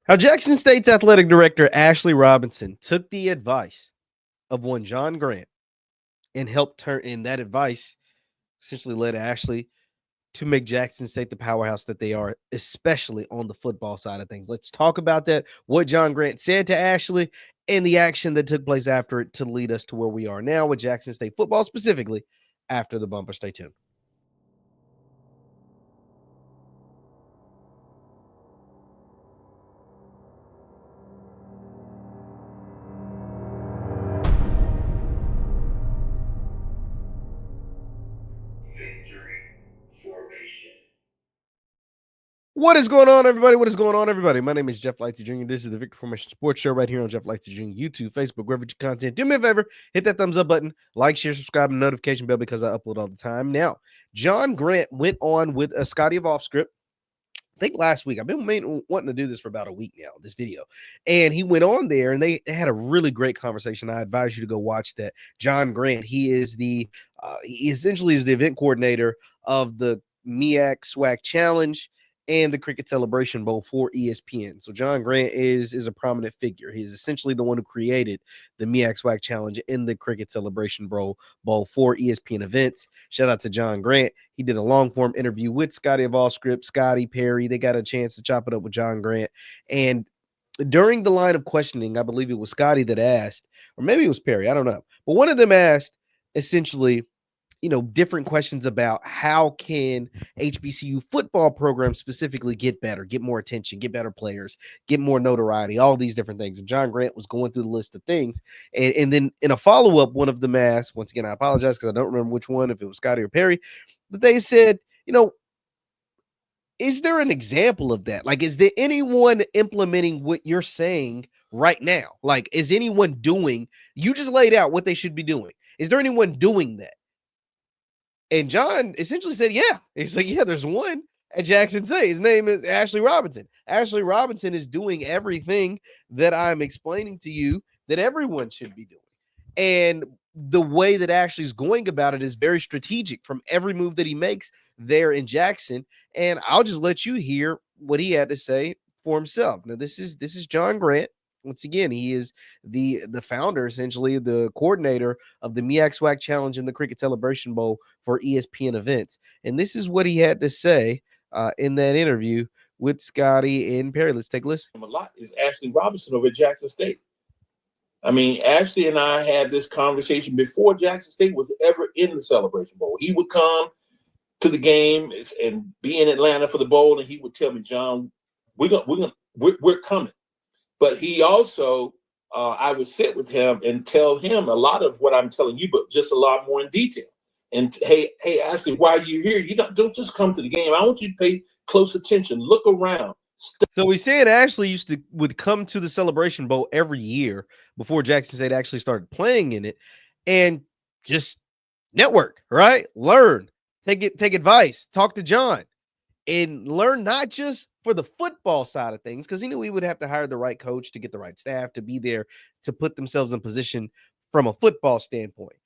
How Jackson State's athletic director, Ashley Robinson, took the advice of one John Grant and helped turn, and that advice essentially led Ashley to make Jackson State the powerhouse that they are, especially on the football side of things. Let's talk about that, what John Grant said to Ashley, and the action that took place after it to lead us to where we are now with Jackson State football, specifically after the bumper. Stay tuned. What is going on, everybody? What is going on, everybody? My name is Jeff Lightsy Jr. This is the Victory Formation Sports Show right here on Jeff Lightsy Jr. YouTube, Facebook, wherever you content. Do me a favor, hit that thumbs up button, like, share, subscribe, and notification bell because I upload all the time. Now, John Grant went on with a Scotty of Off script. I think last week. I've been wanting to do this for about a week now, this video. And he went on there and they had a really great conversation. I advise you to go watch that. John Grant, he essentially is the event coordinator of the MEAC SWAC Challenge and the Cricket Celebration Bowl for ESPN. So John Grant is a prominent figure. He's essentially the one who created the MEAC SWAC Challenge and the Cricket Celebration Bowl for ESPN events. Shout out to John Grant. He did a long form interview with Scotty of Allscript, Scotty Perry. They got a chance to chop it up with John Grant. And during the line of questioning, I believe it was Scotty that asked, or maybe it was Perry, I don't know. But one of them asked essentially, different questions about how can HBCU football programs specifically get better, get more attention, get better players, get more notoriety, all these different things. And John Grant was going through the list of things. And then in a follow-up, one of them asked, once again, I apologize because I don't remember which one, if it was Scotty or Perry, but they said, is there an example of that? Like, is there anyone implementing what you're saying right now? Like, is anyone doing, you just laid out what they should be doing. Is there anyone doing that? And John essentially said, yeah. He's like, yeah, there's one at Jackson State. His name is Ashley Robinson. Ashley Robinson is doing everything that I'm explaining to you that everyone should be doing. And the way that Ashley's going about it is very strategic from every move that he makes there in Jackson. And I'll just let you hear what he had to say for himself. Now, this is John Grant. Once again, he is the founder, essentially the coordinator of the MEAC SWAC Challenge and the Cricket Celebration Bowl for ESPN events. And this is what he had to say in that interview with Scotty and Perry. Let's take a listen. A lot is Ashley Robinson over at Jackson State. I mean, Ashley and I had this conversation before Jackson State was ever in the Celebration Bowl. He would come to the game and be in Atlanta for the bowl, and he would tell me, John, we're coming. But he also, I would sit with him and tell him a lot of what I'm telling you, but just a lot more in detail. And hey, Ashley, while you're here, you don't just come to the game. I want you to pay close attention. Look around. So we said Ashley would come to the Celebration Bowl every year before Jackson State actually started playing in it, and just network, right? Learn, take advice, talk to John, and learn not just for the football side of things, because he knew he would have to hire the right coach to get the right staff to be there to put themselves in position from a football standpoint.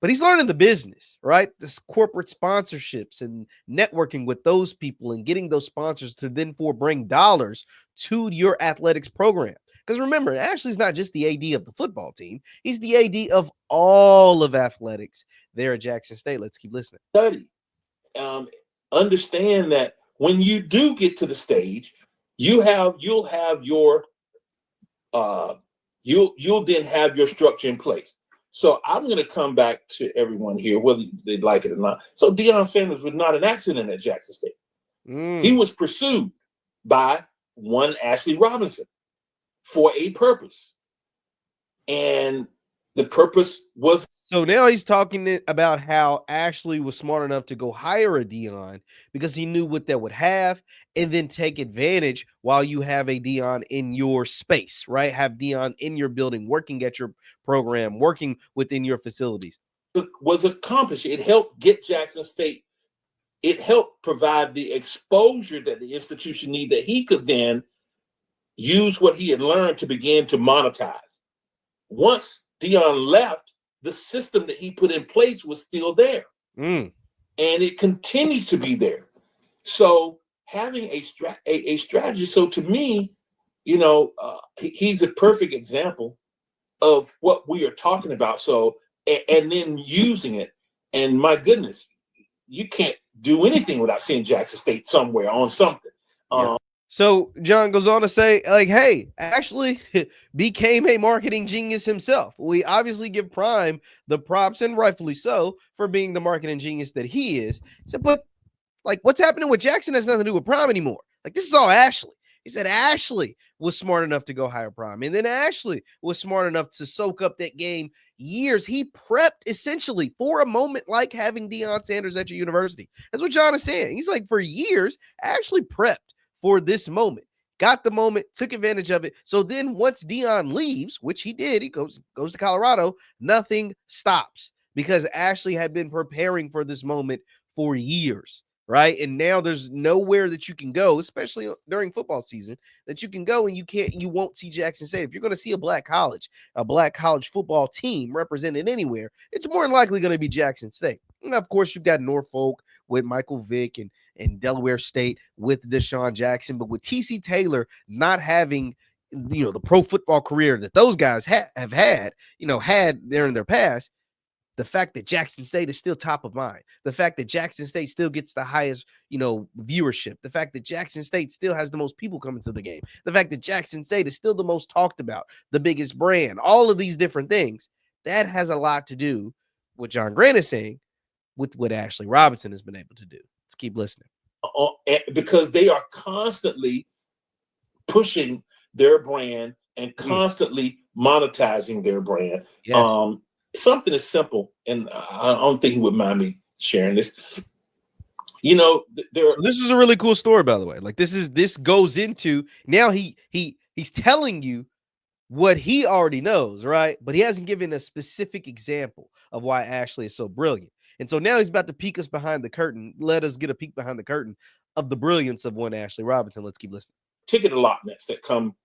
But he's learning the business, right? This corporate sponsorships and networking with those people and getting those sponsors to then bring dollars to your athletics program. Because remember, Ashley's not just the AD of the football team. He's the AD of all of athletics there at Jackson State. Let's keep listening. Study. Understand that when you do get to the stage, you'll then have your structure in place. So I'm going to come back to everyone here, whether they like it or not. So Deion Sanders was not an accident at Jackson State. He was pursued by one Ashley Robinson for a purpose. And the purpose was. So now he's talking about how Ashley was smart enough to go hire a Deion because he knew what that would have, and then take advantage while you have a Deion in your space, right? Have Deion in your building, working at your program, working within your facilities. Was accomplished. It helped get Jackson State. It helped provide the exposure that the institution needed, that he could then use what he had learned to begin to monetize. Once Deion left, the system that he put in place was still there. And it continues to be there. So having a strategy. So to me, he's a perfect example of what we are talking about. So, and then using it. And my goodness, you can't do anything without seeing Jackson State somewhere on something. Yeah. So John goes on to say, like, hey, Ashley became a marketing genius himself. We obviously give Prime the props, and rightfully so, for being the marketing genius that he is. So, but like, what's happening with Jackson has nothing to do with Prime anymore. Like, this is all Ashley. He said Ashley was smart enough to go hire Prime. And then Ashley was smart enough to soak up that game years. He prepped essentially for a moment like having Deion Sanders at your university. That's what John is saying. He's like, for years, Ashley prepped for this moment. Got the moment, took advantage of it. So then once Deion leaves, which he did, he goes to Colorado, nothing stops because Ashley had been preparing for this moment for years. Right. And now there's nowhere that you can go, especially during football season, that you can go and you won't see Jackson State. If you're going to see a black college football team represented anywhere, it's more than likely going to be Jackson State. And of course, you've got Norfolk with Michael Vick and Delaware State with Deshaun Jackson. But with TC Taylor not having, the pro football career that those guys have had there in their past, the fact that Jackson State is still top of mind, the fact that Jackson State still gets the highest, viewership, the fact that Jackson State still has the most people coming to the game, the fact that Jackson State is still the most talked about, the biggest brand, all of these different things, that has a lot to do with John Grant is saying with what Ashley Robinson has been able to do. Let's keep listening. Because they are constantly pushing their brand and constantly monetizing their brand. Yes. Something is simple, and I don't think he would mind me sharing this. So this is a really cool story, by the way. Like this goes into now he's telling you what he already knows, right? But he hasn't given a specific example of why Ashley is so brilliant. And so now he's about to peek us behind the curtain. Let us get a peek behind the curtain of the brilliance of one Ashley Robinson. Let's keep listening. Ticket allotments that come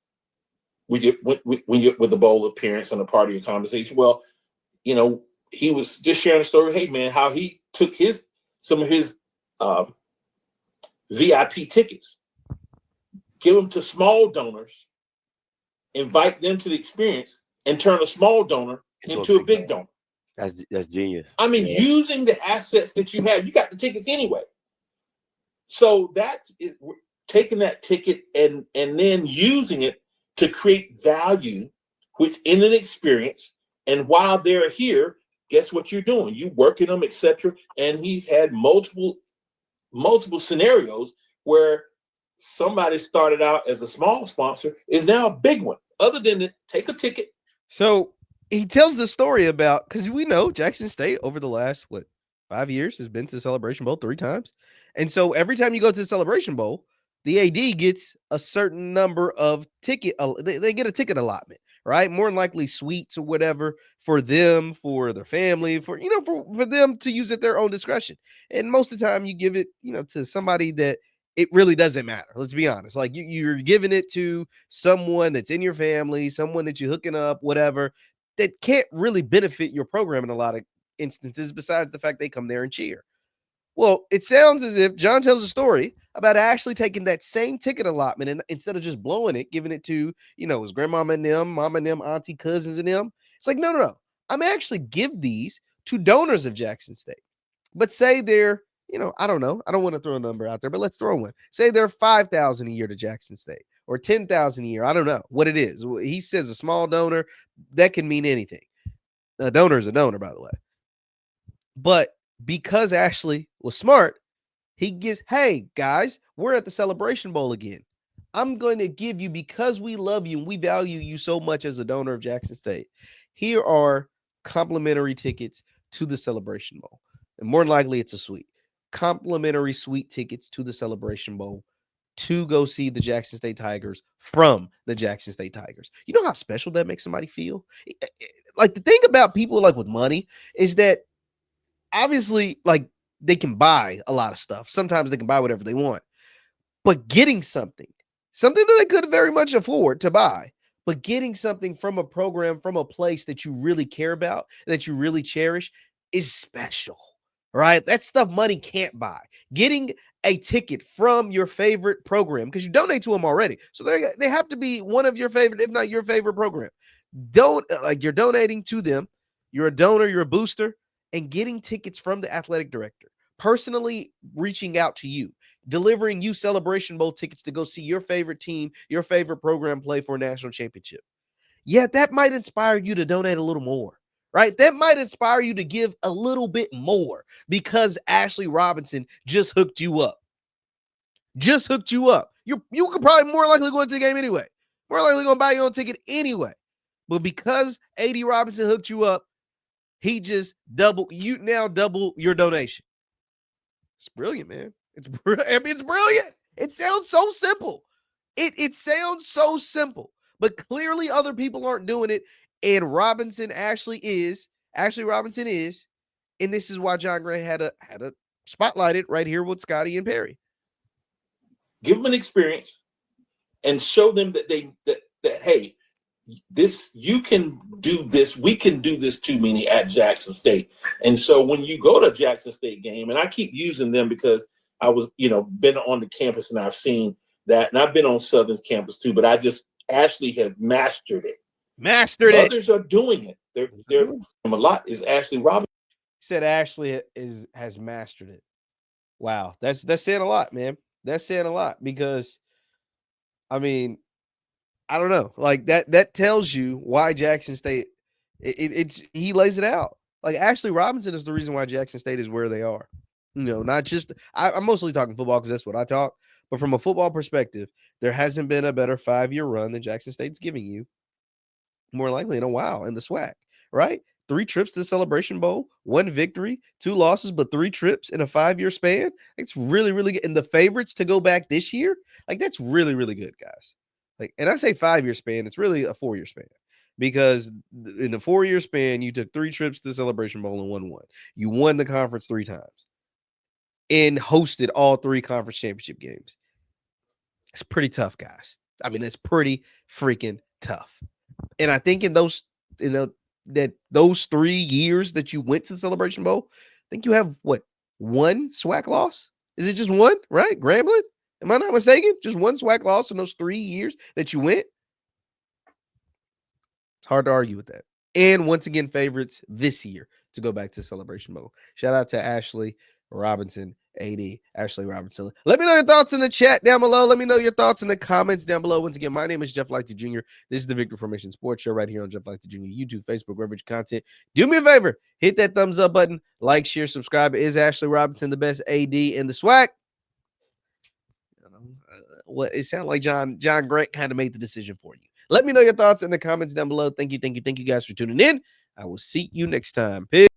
with with the bowl appearance and a part of your conversation. Well, he was just sharing a story. Hey, man, how he took some of his VIP tickets, give them to small donors, invite them to the experience, and turn a small donor into a big donor. That's genius. I mean, using the assets that you have, you got the tickets anyway. So that is taking that ticket and then using it to create value within an experience. And while they're here, guess what you're doing? You working them, etc. And he's had multiple scenarios where somebody started out as a small sponsor is now a big one. Other than to take a ticket. So he tells the story about, because we know Jackson State over the last 5 years has been to the Celebration Bowl 3 times, and so every time you go to the Celebration Bowl, the AD gets a certain number of ticket. They get a ticket allotment. Right? More than likely suites or whatever for them, for their family, for them to use at their own discretion. And most of the time you give it, to somebody that it really doesn't matter. Let's be honest. Like you're giving it to someone that's in your family, someone that you're hooking up, whatever, that can't really benefit your program in a lot of instances, besides the fact they come there and cheer. Well, it sounds as if John tells a story about Ashley taking that same ticket allotment and instead of just blowing it, giving it to, his grandmama and them, mama and them, auntie, cousins and them. It's like, no. I'm actually give these to donors of Jackson State. But say they're, I don't know. I don't want to throw a number out there, but let's throw one. Say they're $5,000 a year to Jackson State or $10,000 a year. I don't know what it is. He says a small donor. That can mean anything. A donor is a donor, by the way. But because Ashley was smart, he gets, hey, guys, we're at the Celebration Bowl again. I'm going to give you, because we love you and we value you so much as a donor of Jackson State, here are complimentary tickets to the Celebration Bowl. And more than likely, it's a suite. Complimentary suite tickets to the Celebration Bowl to go see the Jackson State Tigers from the Jackson State Tigers. You know how special that makes somebody feel? Like, the thing about people like with money is that obviously, like, they can buy a lot of stuff. Sometimes they can buy whatever they want. But getting something that they could very much afford to buy, but getting something from a program, from a place that you really care about, that you really cherish, is special. right? That stuff money can't buy. Getting a ticket from your favorite program, because you donate to them already. So they have to be one of your favorite, if not your favorite program. You're donating to them. You're a donor, you're a booster, and getting tickets from the athletic director, personally reaching out to you, delivering you Celebration Bowl tickets to go see your favorite team, your favorite program play for a national championship. Yeah, that might inspire you to donate a little more, right? That might inspire you to give a little bit more because Ashley Robinson just hooked you up. Just hooked you up. You could probably more likely go into the game anyway. More likely going to buy your own ticket anyway. But because AD Robinson hooked you up, he just double your donation. It's brilliant, man. It's brilliant. It sounds so simple. It sounds so simple, but clearly other people aren't doing it. And Ashley Robinson is, and this is why John Gray had to spotlight it right here with Scotty and Perry. Give them an experience and show them that that hey, you can do this. We can do this too, meaning at Jackson State. And so when you go to Jackson State game, and I keep using them because I was, been on the campus and I've seen that, and I've been on Southern's campus too, but Ashley has mastered it. Others are doing it. They're from a lot is Ashley Robinson. He said Ashley has mastered it. Wow. That's saying a lot, man. That's saying a lot because, I mean, I don't know. Like that tells you why Jackson State, he lays it out. Like Ashley Robinson is the reason why Jackson State is where they are. Not just, I'm mostly talking football because that's what I talk. But from a football perspective, there hasn't been a better 5-year run than Jackson State's giving you, more likely in a while, in the SWAC, right? 3 trips to the Celebration Bowl, 1 victory, 2 losses, but 3 trips in a 5-year span. It's really, really good. And the favorites to go back this year, like that's really, really good, guys. Like, and I say 5-year span, it's really a 4-year span. Because in the 4-year span, you took 3 trips to the Celebration Bowl and won 1. You won the conference 3 times and hosted all 3 conference championship games. It's pretty tough, guys. I mean, it's pretty freaking tough. And I think in those 3 years that you went to the Celebration Bowl, I think you have 1 SWAC loss? Is it just 1, right? Grambling? Am I not mistaken? Just 1 SWAC loss in those 3 years that you went? It's hard to argue with that. And once again, favorites this year to go back to Celebration Bowl. Shout out to Ashley Robinson, Ashley Robinson. Let me know your thoughts in the chat down below. Let me know your thoughts in the comments down below. Once again, my name is JeffLightsYJr. This is the Victor Formation Sports Show right here on JeffLightsYJr, YouTube, Facebook, wherever you content. Do me a favor, hit that thumbs up button, like, share, subscribe. Is Ashley Robinson the best AD in the SWAC? It sounded like John Grant kind of made the decision for you. Let me know your thoughts in the comments down below. Thank you guys for tuning in. I will see you next time. Peace.